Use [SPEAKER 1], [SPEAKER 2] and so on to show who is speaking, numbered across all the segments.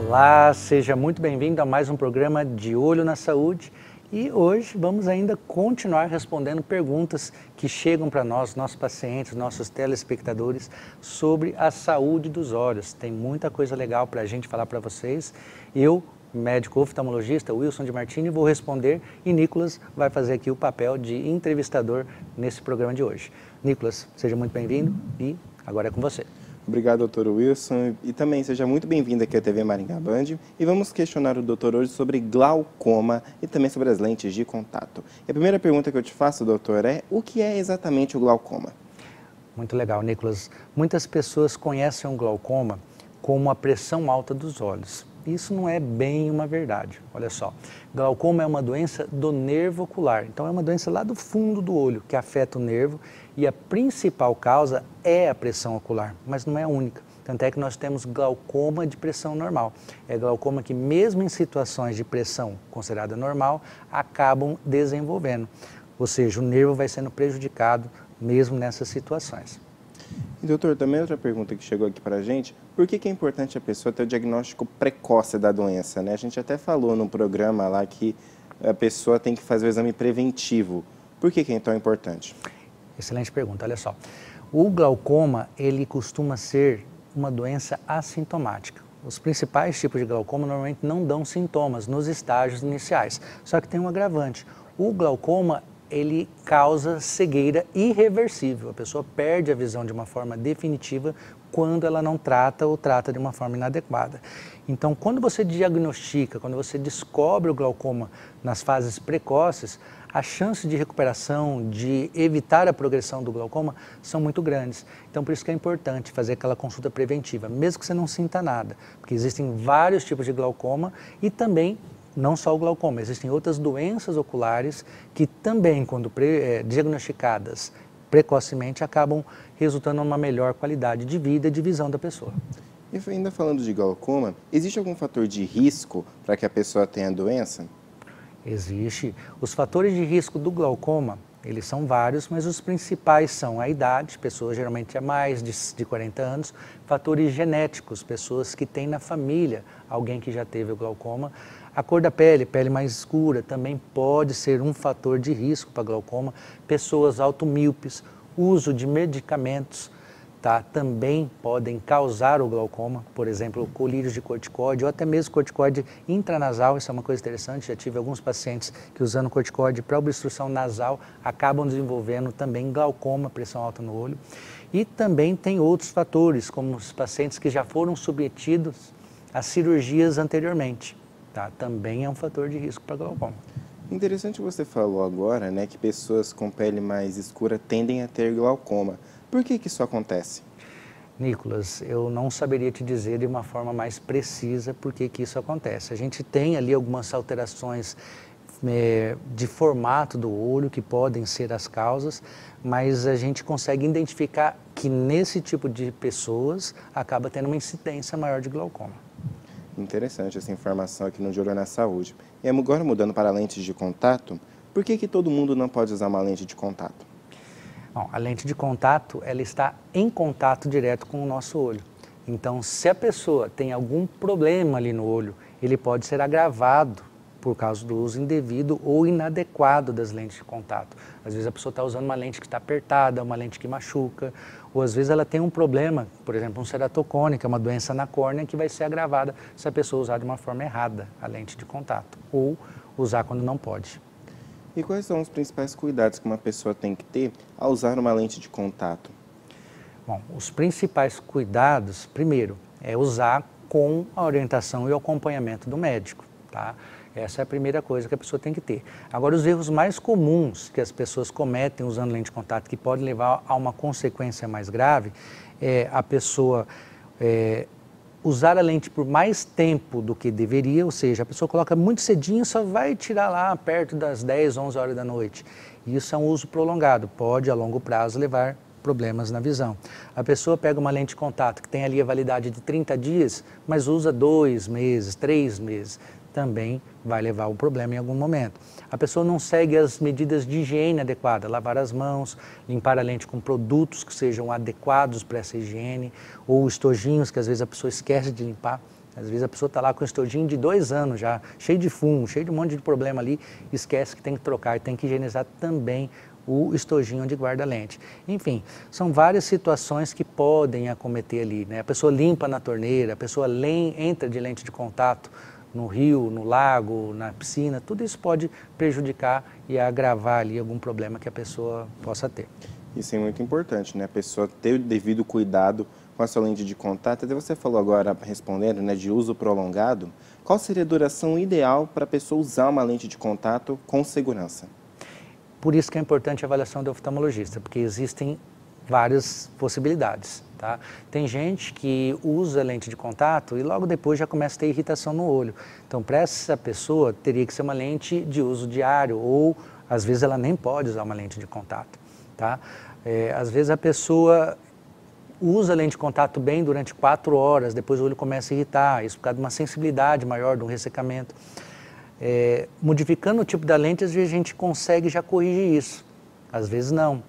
[SPEAKER 1] Olá, seja muito bem-vindo a mais um programa de Olho na Saúde e hoje vamos ainda continuar respondendo perguntas que chegam para nós, nossos pacientes, nossos telespectadores sobre a saúde dos olhos. Tem muita coisa legal para a gente falar para vocês. Eu, médico oftalmologista Wilson de Martini, vou responder e Nicolas vai fazer aqui o papel de entrevistador nesse programa de hoje. Nicolas, seja muito bem-vindo e agora é com você.
[SPEAKER 2] Obrigado, doutor Wilson, e também seja muito bem-vindo aqui à TV Maringá Band. E vamos questionar o doutor hoje sobre glaucoma e também sobre as lentes de contato. E a primeira pergunta que eu te faço, doutor, é o que é exatamente o glaucoma?
[SPEAKER 1] Muito legal, Nicolas. Muitas pessoas conhecem o glaucoma como a pressão alta dos olhos. Isso não é bem uma verdade. Olha só, glaucoma é uma doença do nervo ocular. Então é uma doença lá do fundo do olho que afeta o nervo e a principal causa é a pressão ocular, mas não é a única. Tanto é que nós temos glaucoma de pressão normal. É glaucoma que mesmo em situações de pressão considerada normal, acabam desenvolvendo. Ou seja, o nervo vai sendo prejudicado mesmo nessas situações.
[SPEAKER 2] E doutor, também outra pergunta que chegou aqui para a gente, por que é importante a pessoa ter o diagnóstico precoce da doença, né? A gente até falou no programa lá que a pessoa tem que fazer o exame preventivo. Por que é tão importante?
[SPEAKER 1] Excelente pergunta, olha só. O glaucoma, ele costuma ser uma doença assintomática. Os principais tipos de glaucoma normalmente não dão sintomas nos estágios iniciais, só que tem um agravante. O glaucoma, ele causa cegueira irreversível. A pessoa perde a visão de uma forma definitiva quando ela não trata ou trata de uma forma inadequada. Então, quando você diagnostica, quando você descobre o glaucoma nas fases precoces, as chances de recuperação, de evitar a progressão do glaucoma são muito grandes. Então, por isso que é importante fazer aquela consulta preventiva, mesmo que você não sinta nada, porque existem vários tipos de glaucoma e também não só o glaucoma, existem outras doenças oculares que também, quando diagnosticadas precocemente, acabam resultando em uma melhor qualidade de vida e de visão da pessoa.
[SPEAKER 2] E ainda falando de glaucoma, existe algum fator de risco para que a pessoa tenha a doença?
[SPEAKER 1] Existe. Os fatores de risco do glaucoma, eles são vários, mas os principais são a idade, pessoas geralmente há mais de 40 anos, fatores genéticos, pessoas que têm na família alguém que já teve o glaucoma. A cor da pele, pele mais escura, também pode ser um fator de risco para glaucoma. Pessoas automíopes, uso de medicamentos, tá, também podem causar o glaucoma, por exemplo, colírios de corticoide ou até mesmo corticoide intranasal, isso é uma coisa interessante, já tive alguns pacientes que usando corticoide para obstrução nasal acabam desenvolvendo também glaucoma, pressão alta no olho. E também tem outros fatores, como os pacientes que já foram submetidos a cirurgias anteriormente. Tá? Também é um fator de risco para glaucoma.
[SPEAKER 2] Interessante você falou agora, né, que pessoas com pele mais escura tendem a ter glaucoma. Por que isso acontece?
[SPEAKER 1] Nicolas, eu não saberia te dizer de uma forma mais precisa por que isso acontece. A gente tem ali algumas alterações de formato do olho que podem ser as causas, mas a gente consegue identificar que nesse tipo de pessoas acaba tendo uma incidência maior de glaucoma.
[SPEAKER 2] Interessante essa informação aqui no De Olho na Saúde. E agora mudando para lentes de contato, por que todo mundo não pode usar uma lente de contato?
[SPEAKER 1] Bom, a lente de contato, ela está em contato direto com o nosso olho. Então, se a pessoa tem algum problema ali no olho, ele pode ser agravado por causa do uso indevido ou inadequado das lentes de contato. Às vezes a pessoa está usando uma lente que está apertada, uma lente que machuca, ou às vezes ela tem um problema, por exemplo, um ceratocone, que é uma doença na córnea que vai ser agravada se a pessoa usar de uma forma errada a lente de contato, ou usar quando não pode.
[SPEAKER 2] E quais são os principais cuidados que uma pessoa tem que ter ao usar uma lente de contato?
[SPEAKER 1] Bom, os principais cuidados, primeiro, é usar com a orientação e o acompanhamento do médico, tá? Essa é a primeira coisa que a pessoa tem que ter. Agora, os erros mais comuns que as pessoas cometem usando lente de contato, que podem levar a uma consequência mais grave, é a pessoa usar a lente por mais tempo do que deveria, ou seja, a pessoa coloca muito cedinho e só vai tirar lá perto das 10, 11 horas da noite. Isso é um uso prolongado, pode a longo prazo levar problemas na visão. A pessoa pega uma lente de contato que tem ali a validade de 30 dias, mas usa 2 meses, 3 meses. Também vai levar ao problema em algum momento. A pessoa não segue as medidas de higiene adequadas, lavar as mãos, limpar a lente com produtos que sejam adequados para essa higiene, ou estojinhos que às vezes a pessoa esquece de limpar. Às vezes a pessoa está lá com um estojinho de 2 anos já, cheio de fumo, cheio de um monte de problema ali, esquece que tem que trocar e tem que higienizar também o estojinho onde guarda a lente. Enfim, são várias situações que podem acometer ali, né? A pessoa limpa na torneira, a pessoa entra de lente de contato no rio, no lago, na piscina, tudo isso pode prejudicar e agravar ali algum problema que a pessoa possa ter.
[SPEAKER 2] Isso é muito importante, né? A pessoa ter o devido cuidado com a sua lente de contato. Até você falou agora, respondendo, né, de uso prolongado. Qual seria a duração ideal para a pessoa usar uma lente de contato com segurança?
[SPEAKER 1] Por isso que é importante a avaliação do oftalmologista, porque existem várias possibilidades, tá? Tem gente que usa lente de contato e logo depois já começa a ter irritação no olho. Então, para essa pessoa, teria que ser uma lente de uso diário ou, às vezes, ela nem pode usar uma lente de contato, tá? Às vezes a pessoa usa a lente de contato bem durante 4 horas, depois o olho começa a irritar, isso por causa de uma sensibilidade maior, de um ressecamento. Modificando o tipo da lente, às vezes a gente consegue já corrigir isso, às vezes não.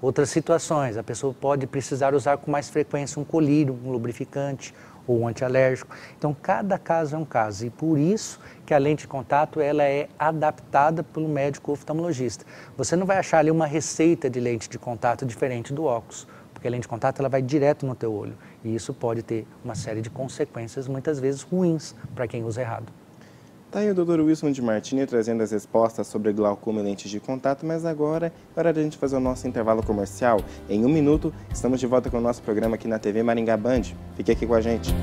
[SPEAKER 1] Outras situações, a pessoa pode precisar usar com mais frequência um colírio, um lubrificante ou um antialérgico. Então, cada caso é um caso e por isso que a lente de contato ela é adaptada pelo médico oftalmologista. Você não vai achar ali uma receita de lente de contato diferente do óculos, porque a lente de contato ela vai direto no teu olho e isso pode ter uma série de consequências, muitas vezes ruins, para quem usa errado.
[SPEAKER 2] Tá aí o Dr. Wilson de Martini trazendo as respostas sobre glaucoma e lentes de contato, mas agora é hora de a gente fazer o nosso intervalo comercial. Em 1 minuto, estamos de volta com o nosso programa aqui na TV Maringá Band. Fique aqui com a gente.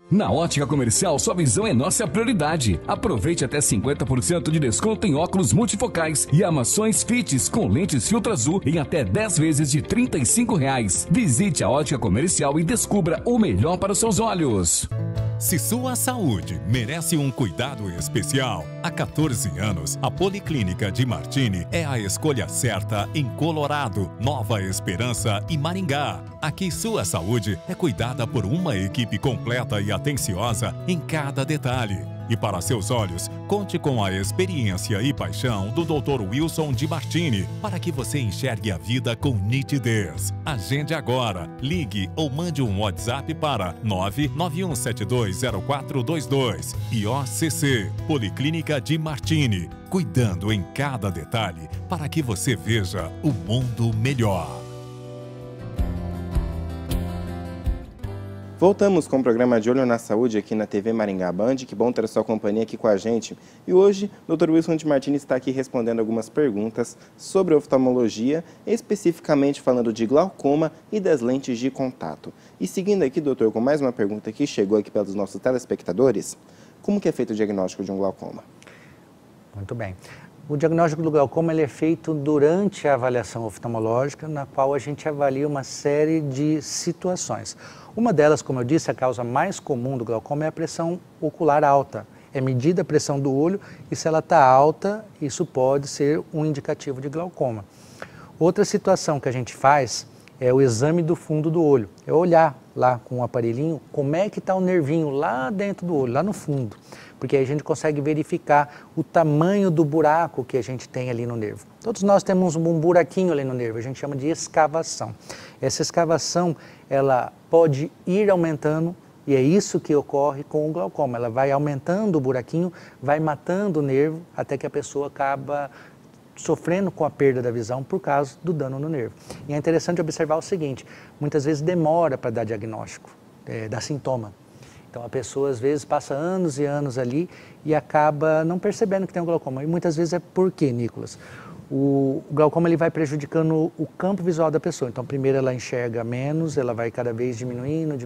[SPEAKER 3] Na Ótica Comercial, sua visão é nossa prioridade. Aproveite até 50% de desconto em óculos multifocais e armações Fites com lentes filtro azul em até 10 vezes de R$ 35,00. Visite a Ótica Comercial e descubra o melhor para os seus olhos.
[SPEAKER 4] Se sua saúde merece um cuidado especial, há 14 anos, a Policlínica de Martini é a escolha certa em Colorado, Nova Esperança e Maringá. Aqui sua saúde é cuidada por uma equipe completa e atenciosa em cada detalhe. E para seus olhos, conte com a experiência e paixão do Dr. Wilson de Martini para que você enxergue a vida com nitidez. Agende agora, ligue ou mande um WhatsApp para 991720422 e OCC, Policlínica de Martini, cuidando em cada detalhe para que você veja o mundo melhor.
[SPEAKER 2] Voltamos com o programa De Olho na Saúde aqui na TV Maringá Band. Que bom ter a sua companhia aqui com a gente. E hoje, o Dr. Wilson de Martini está aqui respondendo algumas perguntas sobre oftalmologia, especificamente falando de glaucoma e das lentes de contato. E seguindo aqui, doutor, com mais uma pergunta que chegou aqui pelos nossos telespectadores, como que é feito o diagnóstico de um glaucoma?
[SPEAKER 1] Muito bem. O diagnóstico do glaucoma ele é feito durante a avaliação oftalmológica, na qual a gente avalia uma série de situações. Uma delas, como eu disse, a causa mais comum do glaucoma é a pressão ocular alta. É medida a pressão do olho e se ela está alta, isso pode ser um indicativo de glaucoma. Outra situação que a gente faz é o exame do fundo do olho. É olhar lá com o aparelhinho como é que está o nervinho lá dentro do olho, lá no fundo. Porque aí a gente consegue verificar o tamanho do buraco que a gente tem ali no nervo. Todos nós temos um buraquinho ali no nervo, a gente chama de escavação. Essa escavação, ela pode ir aumentando e é isso que ocorre com o glaucoma. Ela vai aumentando o buraquinho, vai matando o nervo até que a pessoa acaba sofrendo com a perda da visão por causa do dano no nervo. E é interessante observar o seguinte, muitas vezes demora para dar diagnóstico, dar sintoma. Então a pessoa às vezes passa anos e anos ali e acaba não percebendo que tem um glaucoma. E muitas vezes é por quê, Nicolas? O glaucoma ele vai prejudicando o campo visual da pessoa. Então primeiro ela enxerga menos, ela vai cada vez diminuindo.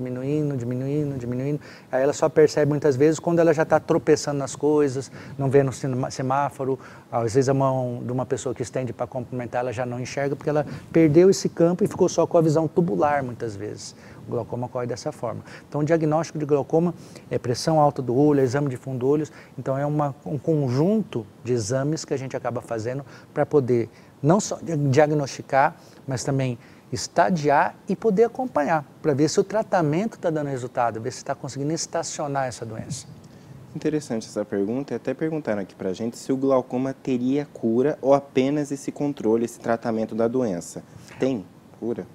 [SPEAKER 1] Aí ela só percebe muitas vezes quando ela já está tropeçando nas coisas, não vê no semáforo. Às vezes a mão de uma pessoa que estende para cumprimentar ela já não enxerga porque ela perdeu esse campo e ficou só com a visão tubular muitas vezes. O glaucoma ocorre dessa forma. Então, o diagnóstico de glaucoma é pressão alta do olho, é exame de fundo do olho. Então, é um conjunto de exames que a gente acaba fazendo para poder não só diagnosticar, mas também estadiar e poder acompanhar, para ver se o tratamento está dando resultado, ver se está conseguindo estacionar essa doença.
[SPEAKER 2] Interessante essa pergunta, e até perguntaram aqui para a gente se o glaucoma teria cura ou apenas esse controle, esse tratamento da doença. Tem cura?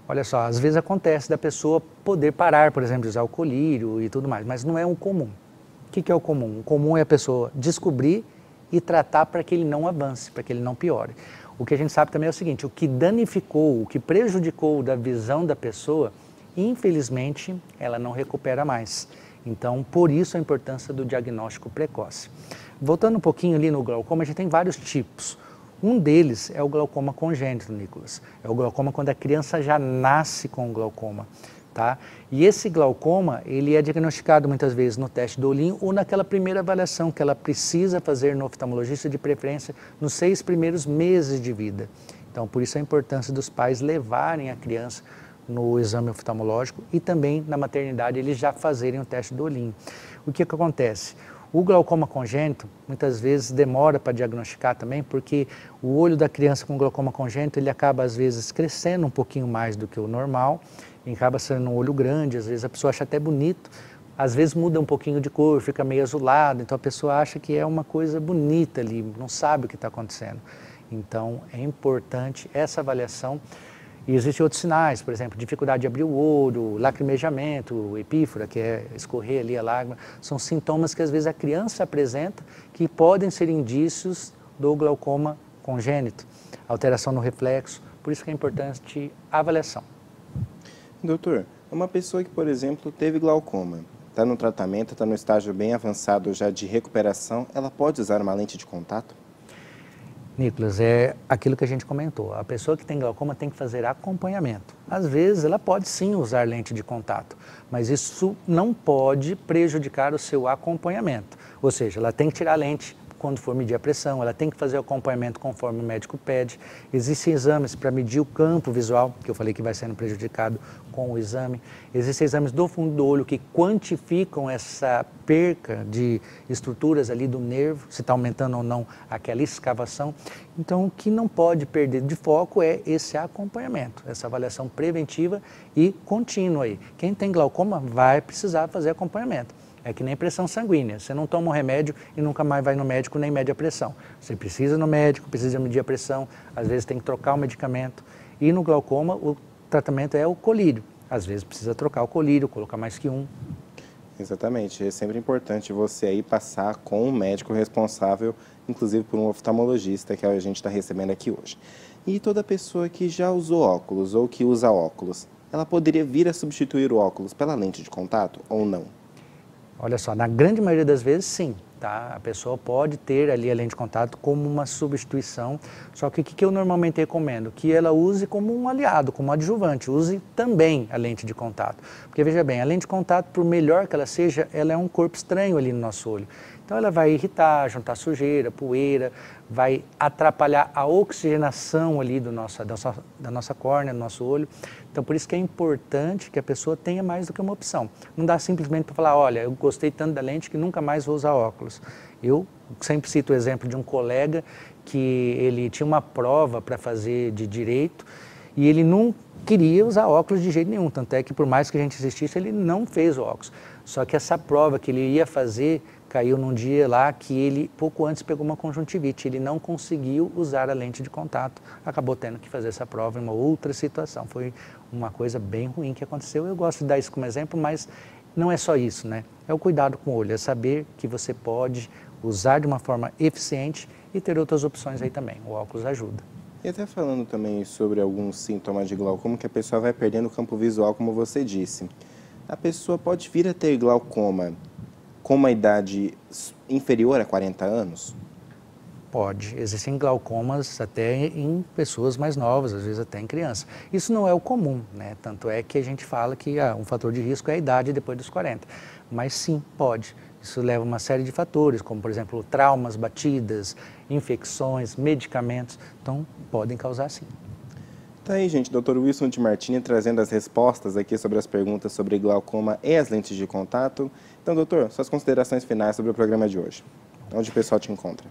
[SPEAKER 1] Olha só, às vezes acontece da pessoa poder parar, por exemplo, de usar o colírio e tudo mais, mas não é um comum. O que é o comum? O comum é a pessoa descobrir e tratar para que ele não avance, para que ele não piore. O que a gente sabe também é o seguinte, o que danificou, o que prejudicou da visão da pessoa, infelizmente, ela não recupera mais. Então, por isso a importância do diagnóstico precoce. Voltando um pouquinho ali no glaucoma, a gente tem vários tipos. Um deles é o glaucoma congênito, Nicolas. É o glaucoma quando a criança já nasce com o glaucoma. Tá? E esse glaucoma, ele é diagnosticado muitas vezes no teste do olhinho ou naquela primeira avaliação que ela precisa fazer no oftalmologista, de preferência nos 6 primeiros meses de vida. Então, por isso a importância dos pais levarem a criança no exame oftalmológico e também na maternidade eles já fazerem o teste do olhinho. O que acontece? O glaucoma congênito muitas vezes demora para diagnosticar também, porque o olho da criança com glaucoma congênito ele acaba às vezes crescendo um pouquinho mais do que o normal, e acaba sendo um olho grande, às vezes a pessoa acha até bonito, às vezes muda um pouquinho de cor, fica meio azulado, então a pessoa acha que é uma coisa bonita ali, não sabe o que está acontecendo. Então é importante essa avaliação. E existem outros sinais, por exemplo, dificuldade de abrir o olho, lacrimejamento, epífora, que é escorrer ali a lágrima, são sintomas que às vezes a criança apresenta que podem ser indícios do glaucoma congênito, alteração no reflexo, por isso que é importante a avaliação.
[SPEAKER 2] Doutor, uma pessoa que, por exemplo, teve glaucoma, está no tratamento, está no estágio bem avançado já de recuperação, ela pode usar uma lente de contato?
[SPEAKER 1] Nicolas, é aquilo que a gente comentou, a pessoa que tem glaucoma tem que fazer acompanhamento. Às vezes ela pode sim usar lente de contato, mas isso não pode prejudicar o seu acompanhamento. Ou seja, ela tem que tirar a lente quando for medir a pressão, ela tem que fazer o acompanhamento conforme o médico pede. Existem exames para medir o campo visual, que eu falei que vai sendo prejudicado com o exame. Existem exames do fundo do olho que quantificam essa perca de estruturas ali do nervo, se está aumentando ou não aquela escavação. Então, o que não pode perder de foco é esse acompanhamento, essa avaliação preventiva e contínua aí. Quem tem glaucoma vai precisar fazer acompanhamento. É que nem pressão sanguínea, você não toma um remédio e nunca mais vai no médico nem mede a pressão. Você precisa ir no médico, precisa medir a pressão, às vezes tem que trocar o medicamento. E no glaucoma o tratamento é o colírio, às vezes precisa trocar o colírio, colocar mais que um.
[SPEAKER 2] Exatamente, é sempre importante você aí passar com um médico responsável, inclusive por um oftalmologista que a gente está recebendo aqui hoje. E toda pessoa que já usou óculos ou que usa óculos, ela poderia vir a substituir o óculos pela lente de contato ou não?
[SPEAKER 1] Olha só, na grande maioria das vezes, sim. Tá? A pessoa pode ter ali a lente de contato como uma substituição, só que o que eu normalmente recomendo? Que ela use como um aliado, como um adjuvante, use também a lente de contato. Porque veja bem, a lente de contato, por melhor que ela seja, ela é um corpo estranho ali no nosso olho. Então ela vai irritar, juntar sujeira, poeira, vai atrapalhar a oxigenação ali da nossa córnea, do nosso olho. Então por isso que é importante que a pessoa tenha mais do que uma opção. Não dá simplesmente para falar, olha, eu gostei tanto da lente que nunca mais vou usar óculos. Eu sempre cito o exemplo de um colega que ele tinha uma prova para fazer de direito e ele não queria usar óculos de jeito nenhum, tanto é que por mais que a gente insistisse, ele não fez o óculos. Só que essa prova que ele ia fazer caiu num dia lá que ele pouco antes pegou uma conjuntivite, ele não conseguiu usar a lente de contato, acabou tendo que fazer essa prova em uma outra situação. Foi uma coisa bem ruim que aconteceu. Eu gosto de dar isso como exemplo, mas não é só isso, né? É o cuidado com o olho, é saber que você pode usar de uma forma eficiente e ter outras opções aí também. O óculos ajuda.
[SPEAKER 2] E até falando também sobre alguns sintomas de glaucoma, que a pessoa vai perdendo o campo visual, como você disse. A pessoa pode vir a ter glaucoma com uma idade inferior a 40 anos?
[SPEAKER 1] Pode. Existem glaucomas até em pessoas mais novas, às vezes até em criança. Isso não é o comum, né? Tanto é que a gente fala que um fator de risco é a idade depois dos 40. Mas sim, pode. Isso leva a uma série de fatores, como por exemplo, traumas, batidas, infecções, medicamentos. Então, podem causar sim.
[SPEAKER 2] Tá aí, gente, Dr. Wilson de Martini trazendo as respostas aqui sobre as perguntas sobre glaucoma e as lentes de contato. Então, doutor, suas considerações finais sobre o programa de hoje. Onde o pessoal te encontra?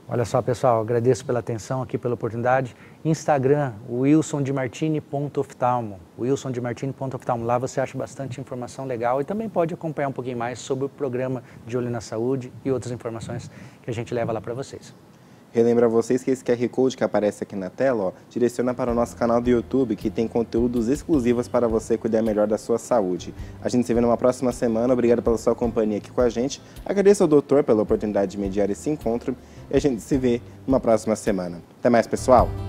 [SPEAKER 1] Olha só, pessoal, agradeço pela atenção aqui, pela oportunidade. Instagram, wilsondemartini.oftalmo, wilsondemartini.oftalmo. Lá você acha bastante informação legal e também pode acompanhar um pouquinho mais sobre o programa de Olho na Saúde e outras informações que a gente leva lá para vocês.
[SPEAKER 2] Relembro a vocês que esse QR Code que aparece aqui na tela, ó, direciona para o nosso canal do YouTube, que tem conteúdos exclusivos para você cuidar melhor da sua saúde. A gente se vê numa próxima semana. Obrigado pela sua companhia aqui com a gente. Agradeço ao doutor pela oportunidade de mediar esse encontro e a gente se vê numa próxima semana. Até mais, pessoal!